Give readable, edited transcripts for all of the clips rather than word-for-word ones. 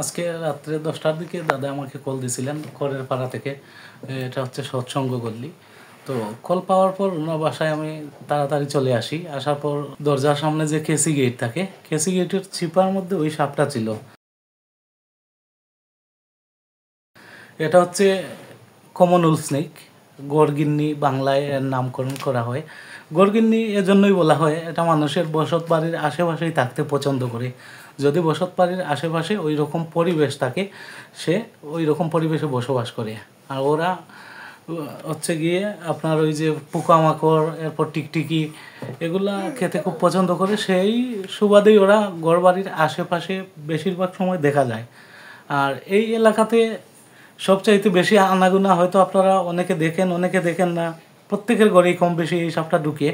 আজকে রাত্রে 10টার দিকে দাদা আমাকে কল দিয়েছিলেন করের পাড়া থেকে। এটা হচ্ছে সৎসঙ্গ গল্লি। তো কল পাওয়ার পর ওনার বাসায় আমি তাড়াতাড়ি চলে আসি। আসার পর দরজার সামনে যে কেসি গেট থাকে, কেসি গেটের চিপার মধ্যে ওই সাপটা ছিল। এটা হচ্ছে কমন উল স্নেক, গড়গিন্নি বাংলায় এর নামকরণ করা হয়। গড়গিন্নি এজন্যই বলা হয়, এটা মানুষের বসত বাড়ির আশেপাশেই থাকতে পছন্দ করে। যদি বসত বাড়ির আশেপাশে ওই রকম পরিবেশ থাকে, সে ওই রকম পরিবেশে বসবাস করে। আর ওরা হচ্ছে গিয়ে আপনার ওই যে পোকামাকড়, এরপর টিকটিকি, এগুলা খেতে খুব পছন্দ করে। সেই সুবাদেই ওরা ঘরবাড়ির আশেপাশে বেশিরভাগ সময় দেখা যায়। আর এই এলাকাতে সবচাইতে বেশি আনাগোনা হয়তো আপনারা অনেকে দেখেন, অনেকে দেখেন না। প্রত্যেকের ঘরেই কম বেশি এই সাপটা ঢুকে।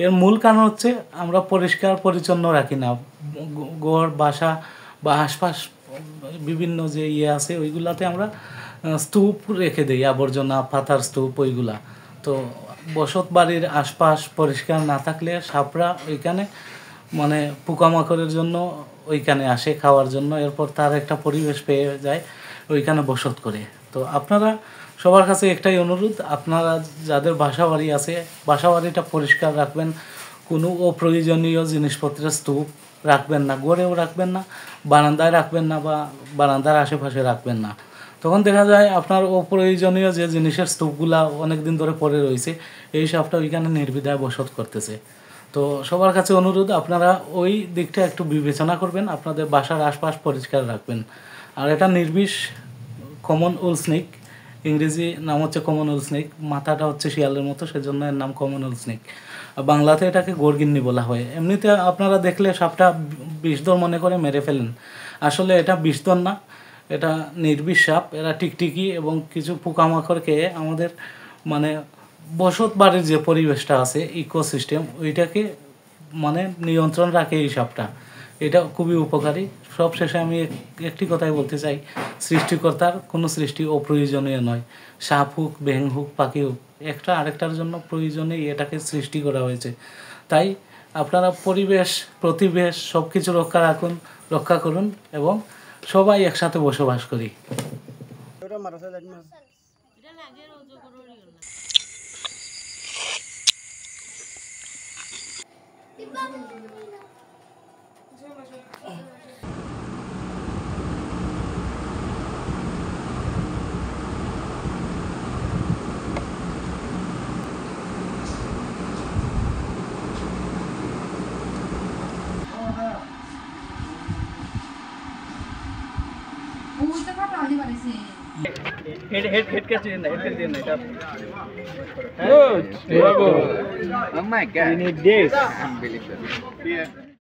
এর মূল কারণ হচ্ছে আমরা পরিষ্কার পরিচ্ছন্ন রাখি না। ঘর, বাসা বা আশপাশ বিভিন্ন যে আছে ওইগুলাতে আমরা স্তূপ রেখে দিই, আবর্জনা, পাতার স্তূপ, ওইগুলা। তো বসত বাড়ির আশপাশ পরিষ্কার না থাকলে সাপরা ওইখানে মানে পোকামাকড়ের জন্য ওইখানে আসে খাওয়ার জন্য। এরপর তার একটা পরিবেশ পেয়ে যায়, ওইখানে বসত করে। তো আপনারা সবার কাছে একটাই অনুরোধ, আপনারা যাদের বাসা বাড়ি আছে, বাসা বাড়িটা পরিষ্কার রাখবেন। কোনো অপ্রয়োজনীয় জিনিসপত্রের স্তূপ রাখবেন না, গড়েও রাখবেন না, বারান্দায় রাখবেন না, বা বারান্দার আশেপাশে রাখবেন না। তখন দেখা যায় আপনার অপ্রয়োজনীয় যে জিনিসের স্তূপগুলা অনেক দিন ধরে পড়ে রয়েছে, এই সাপটা ওইখানে নির্বিধায় বসত করতেছে। তো সবার কাছে অনুরোধ, আপনারা ওই দিকটা একটু বিবেচনা করবেন, আপনাদের বাসার আশপাশ পরিষ্কার রাখবেন। আর এটা নির্বিষ কমন উল স্নেক, ইংরেজি নাম হচ্ছে কমন উল স্নেক। মাথাটা হচ্ছে শিয়ালের মতো, সেজন্য এর নাম কমন উল স্নেক। বাংলাতে এটাকে গড়গিন্নি বলা হয়। এমনিতে আপনারা দেখলে সাপটা বিষধর মনে করে মেরে ফেলেন, আসলে এটা বিষধর না, এটা নির্বিষ সাপ। এরা টিকটিকি এবং কিছু পোকামাকড় খেয়ে আমাদের মানে বসত বাড়ির যে পরিবেশটা আছে, ইকোসিস্টেম, ওইটাকে মানে নিয়ন্ত্রণ রাখে এই সাপটা। এটা খুবই উপকারী। সব শেষে আমি একটি কথাই বলতে চাই, সৃষ্টিকর্তার কোনো সৃষ্টি অপ্রয়োজনীয় নয়। সাপ হোক, ব্যাঙ হোক, পাখি হোক, একটা আরেকটার জন্য প্রয়োজনেই এটাকে সৃষ্টি করা হয়েছে। তাই আপনারা পরিবেশ, প্রতিবেশ সব কিছু রক্ষা করুন এবং সবাই একসাথে বসবাস করি। Good. Bravo. Oh my God. We need this. Unbelievable. Yeah.